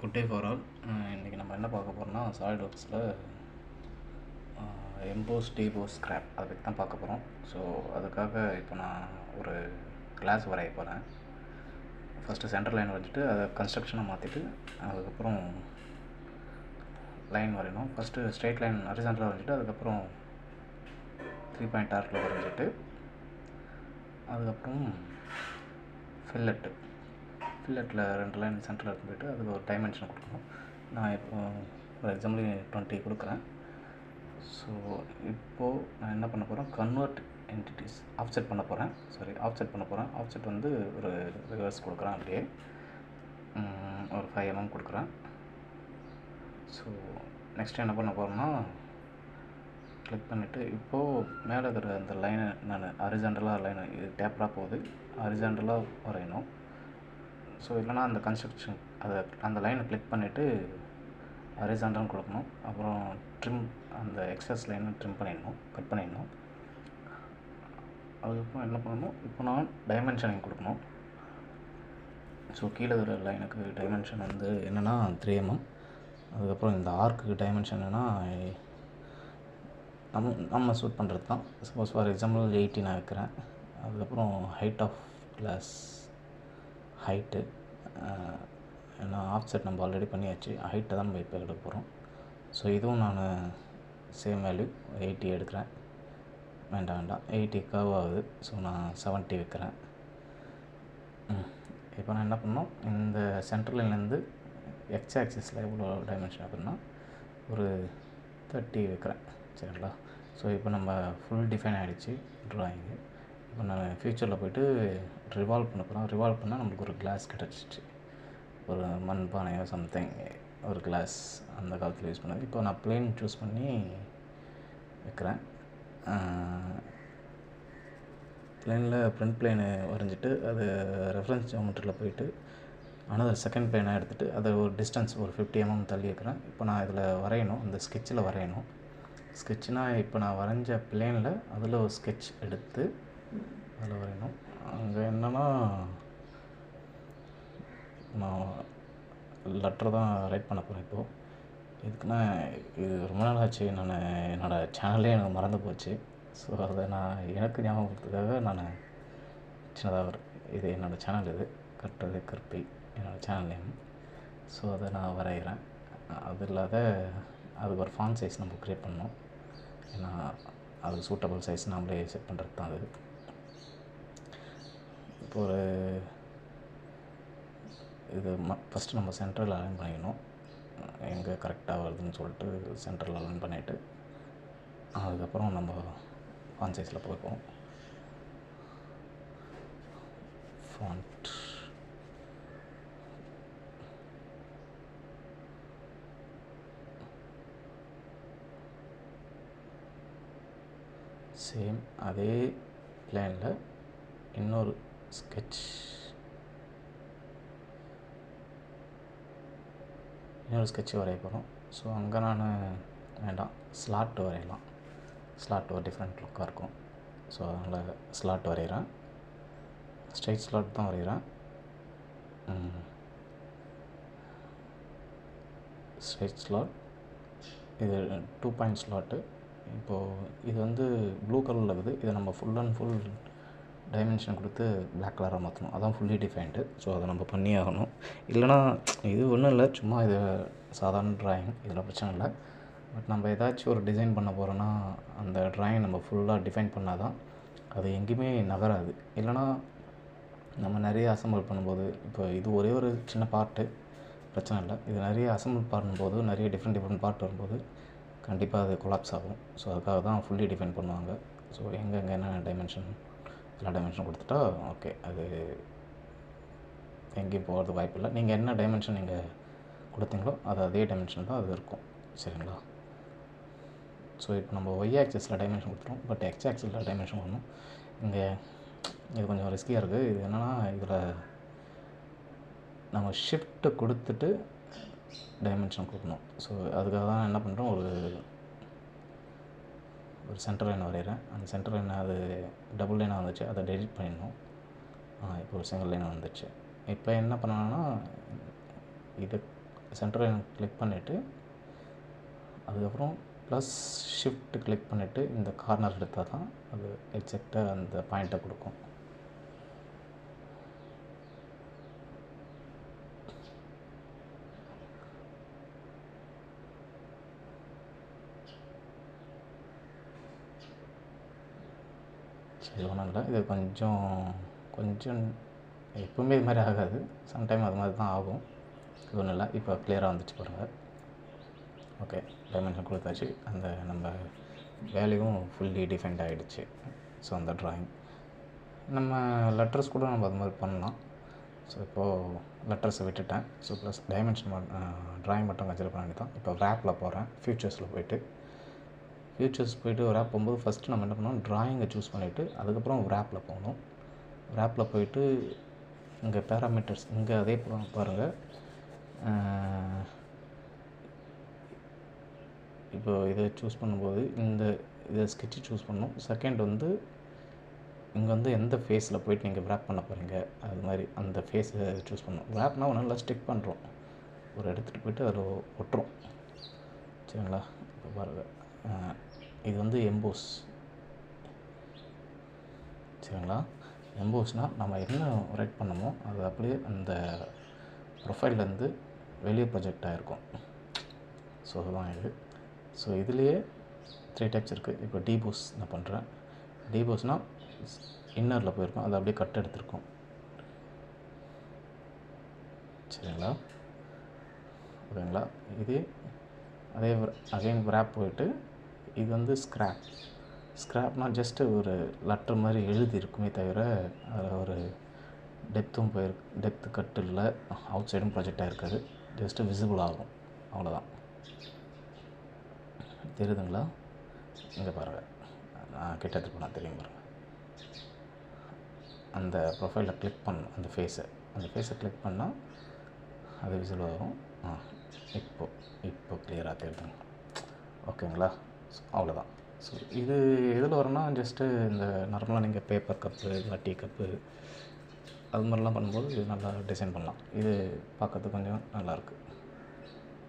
Good day for all. இன்றைக்கி நம்ம என்ன பார்க்க போகிறோம்னா சாலிட் ஒர்க்ஸில் எம்போஸ் டீபோஸ் ஸ்க்ராப் அதை பற்றி தான் பார்க்க போகிறோம். ஸோ அதுக்காக இப்போ நான் ஒரு கிளாஸ் வரைய போகிறேன். ஃபஸ்ட்டு சென்டர் லைன் வரைஞ்சிட்டு அதை கன்ஸ்ட்ரக்ஷனை மாற்றிட்டு அதுக்கப்புறம் லைன் வரையணும். ஃபஸ்ட்டு ஸ்ட்ரெயிட் லைன் ஹரிசாண்டலாக வரைஞ்சிட்டு அதுக்கப்புறம் 3 பாயிண்ட் ஆர்க்கில் வரைஞ்சிட்டு அதுக்கப்புறம் ஃபில்லட்டில் 2 லைன் சென்டரில் எடுத்து போய்ட்டு அதுக்கு ஒரு டைமென்ஷன் கொடுக்கணும். நான் இப்போ ஃபார் எக்ஸாம்பிள் 20 கொடுக்குறேன். ஸோ இப்போது நான் என்ன பண்ண போகிறேன், கன்வெர்ட் என்டிட்டிஸ் ஆஃப்செட் பண்ண போகிறேன். ஆஃப்செட் வந்து ஒரு ரிவர்ஸ் கொடுக்குறேன், அப்படியே ஒரு 5 mm கொடுக்குறேன். ஸோ நெக்ஸ்ட் என்ன பண்ண போகிறேன்னா, கிளிக் பண்ணிவிட்டு இப்போது மேலே இருக்கிற அந்த லைனை நான் ஹரிசாண்டலாக லைனை இது டேப்பராக போகுது, ஹரிசாண்டலாக வரையணும். ஸோ இல்லைனா அந்த கன்ஸ்ட்ரக்ஷன் அந்த லைனை கிளிக் பண்ணிவிட்டு ஹரிசாண்டல் கொடுக்கணும். அப்புறம் ட்ரிம் அந்த எக்ஸஸ் லைனை கட் பண்ணிடணும். அதுக்கப்புறம் என்ன பண்ணணும், இப்போ நான் டைமென்ஷனிங் கொடுக்கணும். ஸோ கீழே இருக்கிற லைனுக்கு டைமென்ஷன் வந்து என்னென்னா 3 mm. அதுக்கப்புறம் இந்த ஆர்க்கு டைமென்ஷன் என்னென்னா நம்ம சூட் பண்ணுறது தான். சப்போஸ் ஃபார் எக்ஸாம்பிள் 80 நான் வைக்கிறேன். அதுக்கப்புறம் ஹைட் ஆஃப் கிளாஸ் ஹைட்டு ஏன்னா ஆஃப்செட் நம்ம ஆல்ரெடி பண்ணியாச்சு, ஹைட்டை தான் நம்ம இப்போ எடுக்க போகிறோம். ஸோ இதுவும் நான் சேம் வேல்யூ 80 எடுக்கிறேன். வேண்டாம் 80 கர்வ் ஆகுது. ஸோ நான் 70 வைக்கிறேன். இப்போ நான் என்ன பண்ணோம், இந்த சென்ட்ரல் லைன்லேருந்து எக்ஸ் ஆக்சிஸில் எவ்வளோ டைமென்ஷன் அப்படின்னா ஒரு 30 வைக்கிறேன். சரிங்களா? ஸோ இப்போ நம்ம ஃபுல் டிஃபைன் ஆகிடுச்சு ட்ராயிங்கு. இப்போ நான் ஃப்யூச்சரில் போய்ட்டு ரிவால்வ் பண்ண போகிறோம். ரிவால்வ் பண்ணால் நம்மளுக்கு ஒரு கிளாஸ் கிடச்சிச்சு, ஒரு மண்பானையோ சம்திங், ஒரு கிளாஸ் அந்த காலத்தில் யூஸ் பண்ணது. இப்போ நான் பிளேன் சூஸ் பண்ணி வைக்கிறேன். பிளேனில் ஃப்ரண்ட் பிளேனு வரைஞ்சிட்டு அது ரெஃபரன்ஸ் ஜியோமெட்ரியில் போயிட்டு அனதர் செகண்ட் பிளேனாக எடுத்துகிட்டு அதை ஒரு டிஸ்டன்ஸ் ஒரு 50 mm தள்ளி வைக்கிறேன். இப்போ நான் இதில் வரையணும், இந்த ஸ்கெட்சில் வரையணும். ஸ்கெட்ச்னால் இப்போ நான் வரைஞ்ச பிளேனில் அதில் ஒரு ஸ்கெட்ச் எடுத்து அதில் வரையணும். அங்கே என்னென்னா நான் லெட்டர் தான் ரைட் பண்ண போகிறேன். இப்போது இதுக்குன்னா இது ரொம்ப நாள் ஆச்சு, நான் என்னோடய சேனல்லே எனக்கு மறந்து போச்சு. ஸோ அதை நான் எனக்கு ஞாபகத்துக்காக நான் சின்னதாக இது என்னோடய சேனல், இது கற்றது கற்பி என்னோடய சேனல் நேம். ஸோ அதை நான் வரைகிறேன். அது இல்லாத அதுக்கு ஒரு ஃபாண்ட் சைஸ் நம்ம க்ரியேட் பண்ணோம். ஏன்னா அது சூட்டபிள் சைஸ் நம்மளே செட் பண்ணுறது தான் அது. இப்போ ஒரு இது ஃபஸ்ட்டு நம்ம சென்டரில் அலைன் பண்ணிக்கணும், எங்கே கரெக்டாக வருதுன்னு சொல்லிட்டு சென்டரில் அலைன் பண்ணிவிட்டு அதுக்கப்புறம் நம்ம ஃபாண்ட் சைஸில் போய்ப்போம். ஃபாண்ட் சேம் அதே பிளேனில் இன்னொரு ஸ்கெட்ச் வரைய போகிறோம். ஸோ அங்கே நான் வேண்டாம், ஸ்லாட் வரையலாம். ஸ்லாட் ஒரு டிஃப்ரெண்ட் லுக்காக இருக்கும். ஸோ அதனால் ஸ்லாட் வரைகிறேன். ஸ்ட்ரைட் ஸ்லாட் தான் வரைகிறேன். ஸ்ட்ரைட் ஸ்லாட் இது 2 பாயிண்ட் ஸ்லாட்டு. இப்போது இது வந்து ப்ளூ கலரில் இருக்குது. இதை நம்ம ஃபுல் அண்ட் ஃபுல் டைமென்ஷன் கொடுத்து பிளாக் கலராக மாற்றணும். அதான் ஃபுல்லி டிஃபைன்டு. ஸோ அதை நம்ம பண்ணி ஆகணும். இல்லைனா இது ஒன்றும் இல்லை, சும்மா இது சாதாரண ட்ராயிங், இதில் பிரச்சனை இல்லை. பட் நம்ம ஏதாச்சும் ஒரு டிசைன் பண்ண போகிறோன்னா அந்த ட்ராயிங் நம்ம ஃபுல்லாக டிஃபைன் பண்ணால் தான் அது எங்கேயுமே நகராது. இல்லைனா நம்ம நிறைய அசம்பிள் பண்ணும்போது, இப்போ இது ஒரே ஒரு சின்ன பார்ட்டு பிரச்சனை இல்லை, இது நிறைய அசம்பிள் பண்ணும்போது நிறைய டிஃப்ரெண்ட் பார்ட் வரும்போது கண்டிப்பாக அது கொலாப்ஸ் ஆகும். ஸோ அதுக்காக தான் ஃபுல்லி டிஃபைன் பண்ணுவாங்க. ஸோ எங்கே என்ன டைமென்ஷன் எல்லா டைமென்ஷன் கொடுத்துட்டா ஓகே, அது எங்கேயும் போகிறது வாய்ப்பு இல்லை. நீங்கள் என்ன டைமென்ஷன் நீங்கள் கொடுத்தீங்களோ அது அதே டைமென்ஷன் தான் அது இருக்கும். சரிங்களா? ஸோ இப்போ நம்ம ஒய் ஆக்சிஸில் டைமென்ஷன் கொடுத்துட்டோம், பட் எக்ஸ் ஆக்சிஸில் டைமென்ஷன் பண்ணணும். இங்கே இது கொஞ்சம் ரிஸ்கியாக இருக்குது. இது என்னென்னா இதில் நம்ம ஷிஃப்ட்டு கொடுத்துட்டு டைமென்ஷன் கொடுக்கணும். ஸோ அதுக்காக தான் என்ன பண்ணுறோம், ஒரு சென்டர் லைன் வரைகிறேன். அந்த சென்டர் லைன் அது டபுள் லைனாக வந்துச்சு, அதை டெலிட் பண்ணிடணும். இப்போ ஒரு சிங்கிள் லைன் வந்துச்சு. இப்போ என்ன பண்ணணும்னா இது சென்டர் லைன் கிளிக் பண்ணிவிட்டு அதுக்கப்புறம் ப்ளஸ் ஷிஃப்ட் கிளிக் பண்ணிவிட்டு இந்த கார்னர் எடுத்தால் தான் அது எக்ஸாக்டாக அந்த பாயிண்ட்டை கொடுக்கும். சரி, ஒன்றும் இல்லை. இது கொஞ்சம் எப்பவுமே இது மாதிரி ஆகாது, சம்டைம் அது மாதிரி தான் ஆகும். இது ஒன்றும் இல்லை. இப்போ கிளியராக வந்துச்சு பாருங்கள். ஓகே, டைமென்ஷன் கொடுத்தாச்சு. அந்த நம்ம வேல்யூவும் ஃபுல்லி டிஃபைன்ட் ஆகிடுச்சு. ஸோ அந்த ட்ராயிங் நம்ம லெட்டர்ஸ் கூட நம்ம அது மாதிரி பண்ணலாம். ஸோ இப்போது லெட்டர்ஸை விட்டுட்டேன். ஸோ ப்ளஸ் டைமென்ஷன் ட்ராயிங் மட்டும் கன்சிடர் பண்ணி தான் இப்போ ரேப்பில் போகிறேன். ஃபியூச்சர்ஸில் போயிட்டு ரேப் போகும்போது ஃபஸ்ட்டு நம்ம என்ன பண்ணோம், ட்ராயிங்கை சூஸ் பண்ணிவிட்டு அதுக்கப்புறம் ரேப்பில் போகணும். ரேப்பில் போயிட்டு இங்கே பேராமீட்டர்ஸ் இங்கே அதே பாருங்கள். இப்போ இதை சூஸ் பண்ணும்போது இதை ஸ்கெட்சு சூஸ் பண்ணணும். செகண்ட் வந்து இங்கே வந்து எந்த ஃபேஸில் போயிட்டு நீங்கள் ரேப் பண்ண போகிறீங்க, அது மாதிரி அந்த ஃபேஸை சூஸ் பண்ணணும். ரேப்னால் ஒன்றும் நல்லா ஸ்டிக் பண்ணுறோம், ஒரு எடுத்துகிட்டு போயிட்டு அதில் ஒட்டுறோம். சரிங்களா? இப்போ பாருங்கள், இது வந்து எம்போஸ். சரிங்களா? எம்போஸ்னால் நம்ம என்ன ரைட் பண்ணமோ அது அப்படியே அந்த ப்ரொஃபைல்லேருந்து வெளியே ப்ரொஜெக்ட் ஆகிருக்கும். ஸோ அதுதான் இது. ஸோ இதுலேயே 3 டைப்ஸ் இருக்குது. இப்போ டீபோஸ் நான் பண்ணுறேன். டீபோஸ்னால் இன்னரில் போயிருக்கோம், அதை அப்படியே கட் எடுத்துருக்கோம். சரிங்களா? ஓகேங்களா? இது அதே அகைன் ரேப் போயிட்டு இது வந்து ஸ்க்ராப்னால் ஜஸ்ட்டு ஒரு லெட்டர் மாதிரி எழுதி இருக்குமே தவிர அதில் ஒரு டெப்த்து கட்டு இல்லை, அவுட் சைடும் ப்ரொஜெக்டாக இருக்காது, ஜஸ்ட்டு விசிபிள் ஆகும், அவ்வளோதான். தெரியுதுங்களா? இங்கே பாருங்கள், நான் கிட்ட எடுத்துகிட்டு போனால் தெரியும் பாருங்கள். அந்த ப்ரொஃபைலில் கிளிக் பண்ணணும், அந்த ஃபேஸை கிளிக் பண்ணால் அது விசிபிள் ஆகும். இப்போ கிளியராக தெரியுதுங்க. ஓகேங்களா? அவ்வளோதான். ஸோ இது எதில் வரும்னா ஜஸ்ட்டு இந்த நார்மலாக நீங்கள் பேப்பர் கப்பு இல்லை டீ கப்பு அது மாதிரிலாம் பண்ணும்போது இது நல்லா டிசைன் பண்ணலாம். இது பார்க்கறதுக்கு கொஞ்சம் நல்லாயிருக்கு.